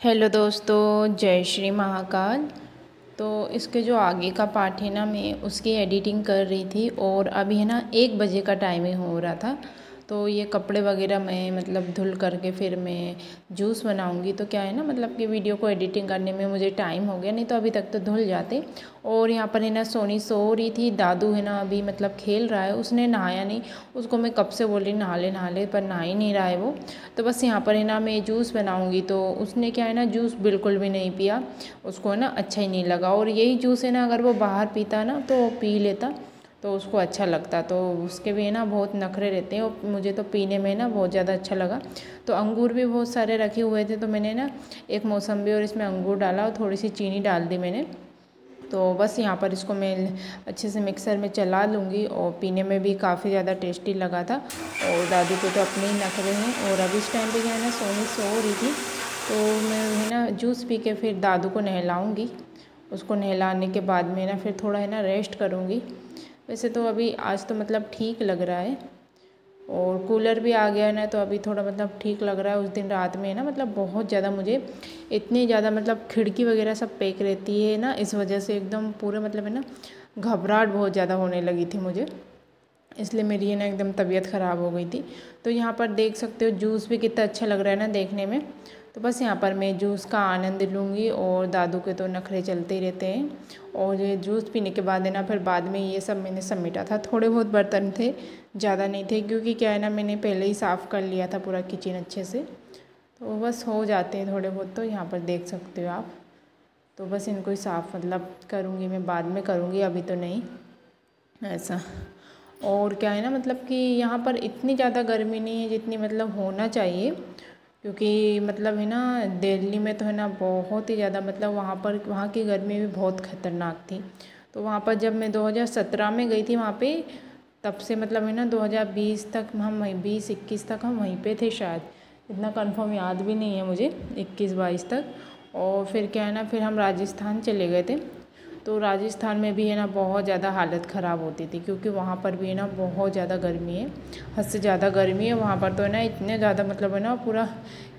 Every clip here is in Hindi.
हेलो दोस्तों, जय श्री महाकाल। तो इसके जो आगे का पार्ट है ना, मैं उसकी एडिटिंग कर रही थी और अभी है ना 1 बजे का टाइमिंग हो रहा था। तो ये कपड़े वगैरह मैं मतलब धुल करके फिर मैं जूस बनाऊंगी। तो क्या है ना, मतलब कि वीडियो को एडिटिंग करने में मुझे टाइम हो गया, नहीं तो अभी तक तो धुल जाते। और यहाँ पर है ना सोनी सो रही थी, दादू है ना अभी मतलब खेल रहा है, उसने नहाया नहीं। उसको मैं कब से बोल रही नहा ले पर नहा ही नहीं रहा है वो। तो बस यहाँ पर है ना मैं जूस बनाऊंगी, तो उसने क्या है ना जूस बिल्कुल भी नहीं पिया, उसको है ना अच्छा ही नहीं लगा। और यही जूस है ना अगर वो बाहर पीता ना तो पी लेता तो उसको अच्छा लगता। तो उसके भी है ना बहुत नखरे रहते हैं और मुझे तो पीने में ना बहुत ज़्यादा अच्छा लगा। तो अंगूर भी बहुत सारे रखे हुए थे, तो मैंने ना एक मौसम्बी और इसमें अंगूर डाला और थोड़ी सी चीनी डाल दी मैंने। तो बस यहाँ पर इसको मैं अच्छे से मिक्सर में चला लूँगी और पीने में भी काफ़ी ज़्यादा टेस्टी लगा था। और दादी को तो अपने ही नखरे हैं। और अभी इस टाइम पे क्या है ना सोनी सो रही थी, तो मैं है ना जूस पी के फिर दादू को नहलाऊँगी। उसको नहलाने के बाद में ना फिर थोड़ा है ना रेस्ट करूँगी। वैसे तो अभी आज तो मतलब ठीक लग रहा है और कूलर भी आ गया है ना, तो अभी थोड़ा मतलब ठीक लग रहा है। उस दिन रात में है ना मतलब बहुत ज़्यादा मुझे इतनी ज़्यादा मतलब खिड़की वगैरह सब पैक रहती है ना, इस वजह से एकदम पूरे मतलब है ना घबराहट बहुत ज़्यादा होने लगी थी मुझे, इसलिए मेरी है ना एकदम तबीयत ख़राब हो गई थी। तो यहाँ पर देख सकते हो जूस भी कितना अच्छा लग रहा है ना देखने में। तो बस यहाँ पर मैं जूस का आनंद लूँगी और दादू के तो नखरे चलते ही रहते हैं। और ये जूस पीने के बाद है ना फिर बाद में ये सब मैंने समेटा था, थोड़े बहुत बर्तन थे, ज़्यादा नहीं थे, क्योंकि क्या है ना मैंने पहले ही साफ़ कर लिया था पूरा किचन अच्छे से। तो बस हो जाते हैं थोड़े बहुत, तो यहाँ पर देख सकते हो आप। तो बस इनको ही साफ़ मतलब करूँगी मैं, बाद में करूँगी, अभी तो नहीं ऐसा। और क्या है ना मतलब कि यहाँ पर इतनी ज़्यादा गर्मी नहीं है जितनी मतलब होना चाहिए, क्योंकि मतलब है ना दिल्ली में तो है ना बहुत ही ज़्यादा मतलब वहाँ की गर्मी भी बहुत ख़तरनाक थी। तो वहाँ पर जब मैं 2017 में गई थी वहाँ पे, तब से मतलब है ना 2020 तक हम वहीं 20-21 तक हम वहीं पे थे शायद, इतना कंफर्म याद भी नहीं है मुझे, 21-22 तक। और फिर क्या है ना फिर हम राजस्थान चले गए थे। तो राजस्थान में भी है ना बहुत ज़्यादा हालत ख़राब होती थी, क्योंकि वहाँ पर भी है ना बहुत ज़्यादा गर्मी है, हद से ज़्यादा गर्मी है वहाँ पर। तो है ना इतने ज़्यादा मतलब है ना पूरा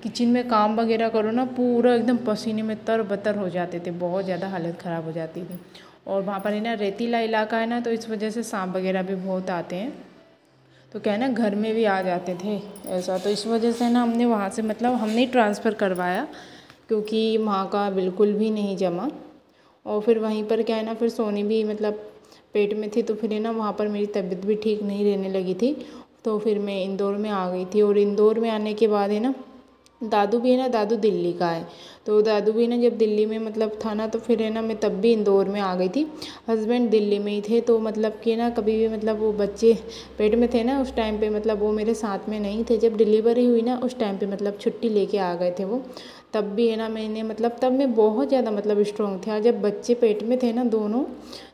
किचन में काम वगैरह करो ना पूरा एकदम पसीने में तर-बतर हो जाते थे, बहुत ज़्यादा हालत ख़राब हो जाती थी। और वहाँ पर है ना रेतीला इलाका है ना, तो इस वजह से सांप वगैरह भी बहुत आते हैं। तो क्या है ना घर में भी आ जाते थे ऐसा। तो इस वजह से ना हमने वहाँ से मतलब हमने ही ट्रांसफ़र करवाया, क्योंकि वहाँ का बिल्कुल भी नहीं जमा। और फिर वहीं पर क्या है ना फिर सोनी भी मतलब पेट में थी, तो फिर है ना वहाँ पर मेरी तबीयत भी ठीक नहीं रहने लगी थी। तो फिर मैं इंदौर में आ गई थी। और इंदौर में आने के बाद है ना दादू भी है ना, दादू दिल्ली का है। तो दादू भी ना जब दिल्ली में मतलब था ना, तो फिर है ना मैं तब भी इंदौर में आ गई थी। हस्बैंड दिल्ली में ही थे, तो मतलब कि ना कभी भी मतलब वो बच्चे पेट में थे ना उस टाइम पे मतलब वो मेरे साथ में नहीं थे। जब डिलीवरी हुई ना उस टाइम पे मतलब छुट्टी लेके आ गए थे वो। तब भी है ना मैंने मतलब तब मैं बहुत ज़्यादा मतलब स्ट्रॉन्ग थी। और जब बच्चे पेट में थे ना दोनों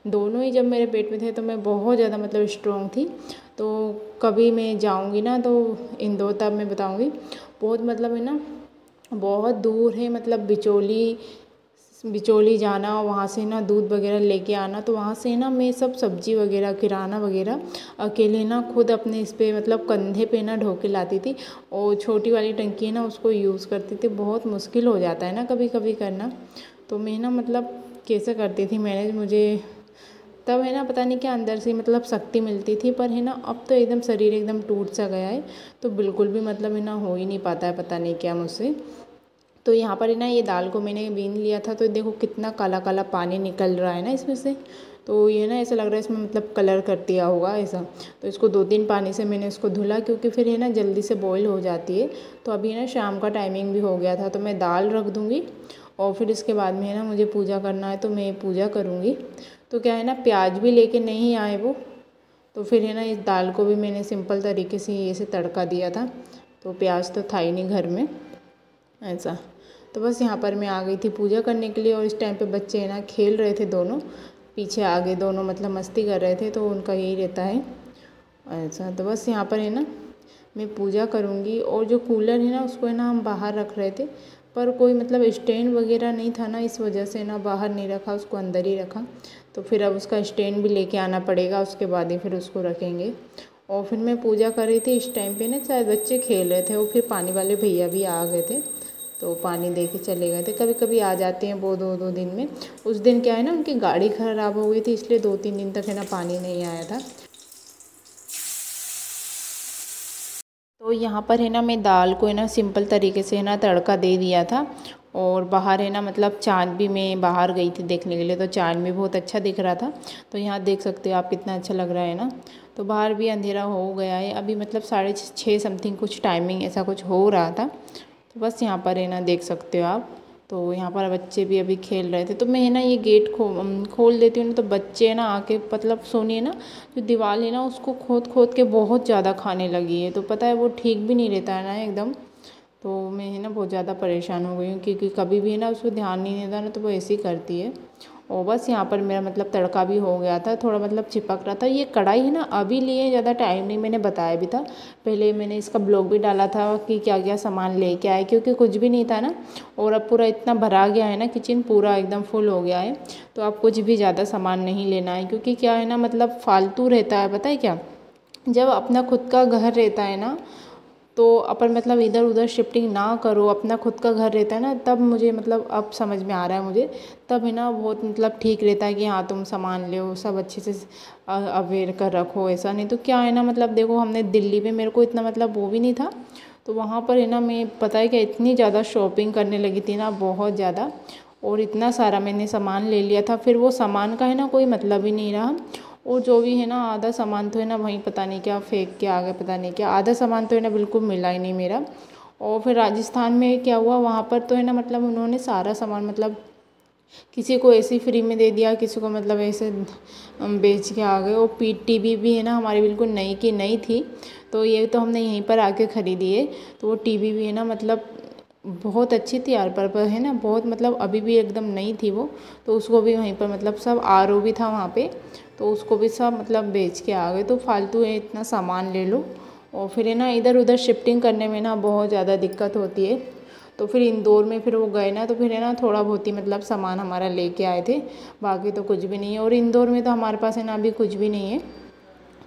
दोनों ही जब मेरे पेट में थे, तो मैं बहुत ज़्यादा मतलब स्ट्रॉन्ग थी। तो कभी मैं जाऊँगी ना तो इंदौर तब मैं बताऊँगी। बहुत मतलब है ना बहुत दूर है, मतलब बिचौली बिचौली जाना, वहाँ से ना दूध वगैरह लेके आना। तो वहाँ से ना मैं सब सब्जी वगैरह किराना वगैरह अकेले ना खुद अपने इस पे मतलब कंधे पे ना ढो के लाती थी। और छोटी वाली टंकी है ना उसको यूज़ करती थी। बहुत मुश्किल हो जाता है ना कभी कभी करना, तो मैं ना मतलब कैसे करती थी मैनेज। मुझे तब है ना पता नहीं क्या अंदर से मतलब शक्ति मिलती थी, पर है ना अब तो एकदम शरीर एकदम टूट सा गया है। तो बिल्कुल भी मतलब है ना हो ही नहीं पाता है, पता नहीं क्या मुझसे। तो यहाँ पर है ना ये दाल को मैंने बीन लिया था, तो देखो कितना काला काला पानी निकल रहा है ना इसमें से। तो ये ना ऐसा लग रहा है इसमें मतलब कलर कर दिया होगा ऐसा। तो इसको 2-3 पानी से मैंने इसको धुला, क्योंकि फिर है ना जल्दी से बॉईल हो जाती है। तो अभी ना शाम का टाइमिंग भी हो गया था, तो मैं दाल रख दूँगी और फिर इसके बाद में है ना मुझे पूजा करना है, तो मैं पूजा करूँगी। तो क्या है ना प्याज भी लेके नहीं आए वो, तो फिर है ना इस दाल को भी मैंने सिंपल तरीके से ऐसे तड़का दिया था। तो प्याज तो था ही नहीं घर में ऐसा। तो बस यहाँ पर मैं आ गई थी पूजा करने के लिए। और इस टाइम पे बच्चे है ना खेल रहे थे दोनों, पीछे आगे दोनों मतलब मस्ती कर रहे थे, तो उनका यही रहता है ऐसा। तो बस यहाँ पर है ना मैं पूजा करूँगी। और जो कूलर है ना उसको है ना हम बाहर रख रहे थे, पर कोई मतलब स्टैंड वगैरह नहीं था ना, इस वजह से ना बाहर नहीं रखा, उसको अंदर ही रखा। तो फिर अब उसका स्टैंड भी लेके आना पड़ेगा, उसके बाद ही फिर उसको रखेंगे। और फिर मैं पूजा कर रही थी, इस टाइम पे ना शायद बच्चे खेल रहे थे, और फिर पानी वाले भैया भी आ गए थे। तो पानी दे के चले गए थे। कभी कभी आ जाते हैं वो 2-2 दिन में। उस दिन क्या है ना, उनकी गाड़ी ख़राब हो गई थी, इसलिए 2-3 दिन तक है ना पानी नहीं आया था। तो यहाँ पर है ना मैं दाल को है ना सिंपल तरीके से है ना तड़का दे दिया था। और बाहर है ना मतलब चाँद भी, मैं बाहर गई थी देखने के लिए, तो चाँद भी बहुत अच्छा दिख रहा था। तो यहाँ देख सकते हो आप कितना अच्छा लग रहा है ना। तो बाहर भी अंधेरा हो गया है अभी, मतलब 6:30 समथिंग कुछ टाइमिंग ऐसा कुछ हो रहा था। तो बस यहाँ पर है ना देख सकते हो आप। तो यहाँ पर बच्चे भी अभी खेल रहे थे, तो मैं है ना ये गेट खोल देती हूँ ना, तो बच्चे है ना आके मतलब सोनी है ना जो दीवार है ना उसको खोद खोद के बहुत ज़्यादा खाने लगी है। तो पता है वो ठीक भी नहीं रहता है ना एकदम। तो मैं है ना बहुत ज़्यादा परेशान हो गई हूँ, क्योंकि कभी भी है ना उसको ध्यान नहीं देता ना तो वो ऐसे ही करती है। और बस यहाँ पर मेरा मतलब तड़का भी हो गया था, थोड़ा मतलब चिपक रहा था। ये कढ़ाई है ना अभी लिए, ज़्यादा टाइम नहीं, मैंने बताया भी था पहले, मैंने इसका ब्लॉग भी डाला था कि क्या क्या सामान लेके आए, क्योंकि कुछ भी नहीं था ना। और अब पूरा इतना भरा गया है ना, किचन पूरा एकदम फुल हो गया है। तो अब कुछ भी ज़्यादा सामान नहीं लेना है, क्योंकि क्या है ना मतलब फालतू रहता है, पता है क्या, जब अपना खुद का घर रहता है ना तो अपन मतलब इधर उधर शिफ्टिंग ना करो, अपना खुद का घर रहता है ना, तब मुझे मतलब अब समझ में आ रहा है मुझे, तब है ना बहुत मतलब ठीक रहता है कि हाँ तुम सामान लो, सब अच्छे से अवेयर कर रखो। ऐसा नहीं तो क्या है ना मतलब देखो, हमने दिल्ली में, मेरे को इतना मतलब वो भी नहीं था, तो वहाँ पर है ना मैं पता है क्या इतनी ज़्यादा शॉपिंग करने लगी थी ना, बहुत ज़्यादा। और इतना सारा मैंने सामान ले लिया था, फिर वो सामान का है ना कोई मतलब ही नहीं रहा। और जो भी है ना आधा सामान तो है ना वहीं पता नहीं क्या फेंक के आ गए, पता नहीं क्या, आधा सामान तो है ना बिल्कुल मिला ही नहीं मेरा। और फिर राजस्थान में क्या हुआ, वहाँ पर तो है ना मतलब उन्होंने सारा सामान मतलब किसी को ऐसे ही फ्री में दे दिया, किसी को मतलब ऐसे बेच के आ गए। और टीवी भी है ना हमारी बिल्कुल नई की नई थी, तो ये तो हमने यहीं पर आके ख़रीदी है। तो वो टीवी भी है ना मतलब बहुत अच्छी थी यार, पर है ना बहुत मतलब अभी भी एकदम नई थी वो। तो उसको भी वहीं पर मतलब सब आरओ भी था वहाँ पे, तो उसको भी सब मतलब बेच के आ गए। तो फालतू है इतना सामान ले लो, और फिर है ना इधर उधर शिफ्टिंग करने में ना बहुत ज़्यादा दिक्कत होती है। तो फिर इंदौर में फिर वो गए ना, तो फिर है ना थोड़ा बहुत ही मतलब सामान हमारा लेके आए थे, बाकी तो कुछ भी नहीं है। और इंदौर में तो हमारे पास है ना अभी कुछ भी नहीं है।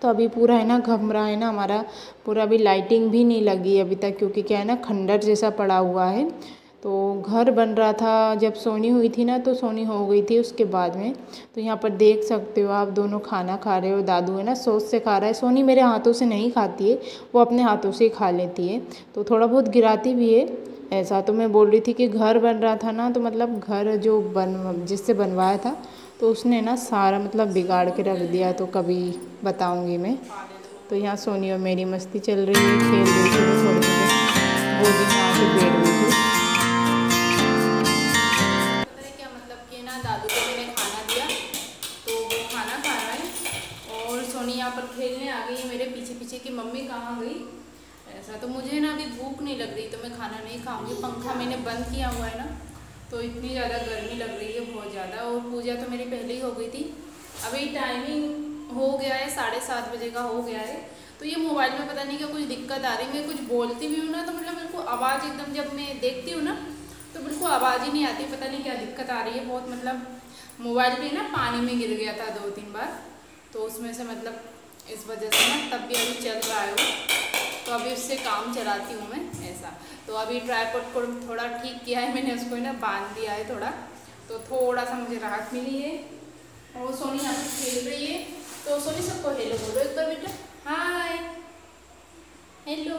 तो अभी पूरा है ना घम रहा है ना हमारा पूरा, अभी लाइटिंग भी नहीं लगी अभी तक, क्योंकि क्या है ना खंडर जैसा पड़ा हुआ है। तो घर बन रहा था, जब सोनी हुई थी ना तो सोनी हो गई थी उसके बाद में। तो यहाँ पर देख सकते हो आप, दोनों खाना खा रहे हो, दादू है ना सॉस से खा रहा है, सोनी मेरे हाथों से नहीं खाती है, वो अपने हाथों से ही खा लेती है, तो थोड़ा बहुत गिराती भी है ऐसा। तो मैं बोल रही थी कि घर बन रहा था ना, तो मतलब घर जो जिससे बनवाया था तो उसने ना सारा मतलब बिगाड़ के रख दिया, तो कभी बताऊंगी मैं। तो यहाँ सोनी और मेरी मस्ती चल रही है, खेल रही थी वो थोड़ी देर, वो भी यहाँ आके बैठ गई थी। पता है क्या मतलब कि ना दादू को मैंने खाना दिया, तो वो खाना खा रहा है और सोनी यहाँ पर खेलने आ गई है मेरे पीछे पीछे कि मम्मी कहाँ गई ऐसा। तो मुझे ना अभी भूख नहीं लग रही, तो मैं खाना नहीं खाऊंगी। पंखा मैंने बंद किया हुआ है ना, तो इतनी ज़्यादा गर्मी लग रही है बहुत ज़्यादा। और पूजा तो मेरी पहले ही हो गई थी, अभी टाइमिंग हो गया है 7:30 बजे का हो गया है। तो ये मोबाइल में पता नहीं क्या कुछ दिक्कत आ रही है, मैं कुछ बोलती भी हूँ ना तो मतलब मेरे को आवाज़ एकदम, जब मैं देखती हूँ ना तो बिल्कुल आवाज़ ही नहीं आती, पता नहीं क्या दिक्कत आ रही है बहुत। मतलब मोबाइल भी ना पानी में गिर गया था 2-3 बार, तो उसमें से मतलब इस वजह से ना, तब भी अभी चल रहा है वो, तो अभी उससे काम चलाती हूँ मैं ऐसा। तो अभी ट्राइपॉड को थोड़ा ठीक किया है मैंने, उसको ना बांध दिया है थोड़ा, तो थोड़ा सा मुझे राहत मिली है। और सोनी यहाँ पर खेल रही है, तो सोनी सबको हेलो बोलो एक बार बेटा, हाय हेलो।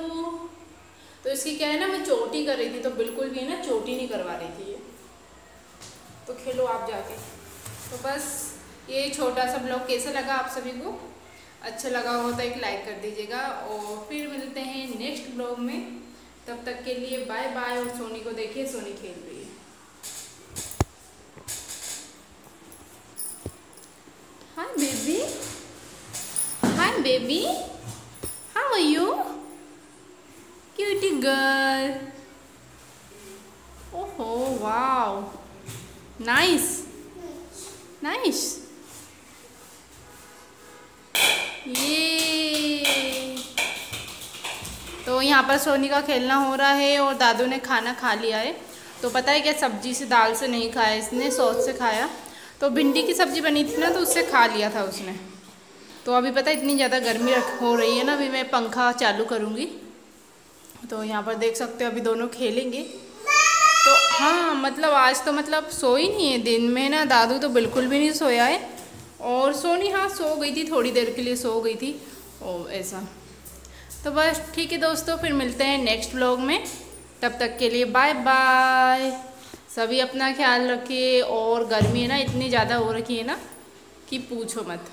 तो इसकी क्या है ना, मैं चोटी कर रही थी तो बिल्कुल भी ना चोटी नहीं करवा रही थी ये, तो खेलो आप जाके। तो बस ये छोटा सा ब्लॉग कैसा लगा आप सभी को, अच्छा लगा हो तो एक लाइक कर दीजिएगा, और फिर मिलते हैं नेक्स्ट ब्लॉग में। तब तक के लिए बाय बाय। और सोनी को देखिए, सोनी खेल रही है। Hi baby, hi baby, how are you cutie girl. ओहो वाओ, नाइस नाइस। ये तो यहाँ पर सोनी का खेलना हो रहा है और दादू ने खाना खा लिया है। तो पता है क्या, सब्जी से दाल से नहीं खाया इसने, सॉस से खाया। तो भिंडी की सब्जी बनी थी ना तो उससे खा लिया था उसने। तो अभी पता है इतनी ज़्यादा गर्मी हो रही है ना, अभी मैं पंखा चालू करूँगी। तो यहाँ पर देख सकते हो अभी दोनों खेलेंगे। हाँ मतलब आज तो मतलब सोई नहीं है दिन में ना, दादू तो बिल्कुल भी नहीं सोया है। और सोनी हाँ सो गई थी, थोड़ी देर के लिए सो गई थी और ऐसा। तो बस ठीक है दोस्तों, फिर मिलते हैं नेक्स्ट व्लॉग में। तब तक के लिए बाय बाय। सभी अपना ख्याल रखिए। और गर्मी है ना इतनी ज़्यादा हो रखी है ना कि पूछो मत।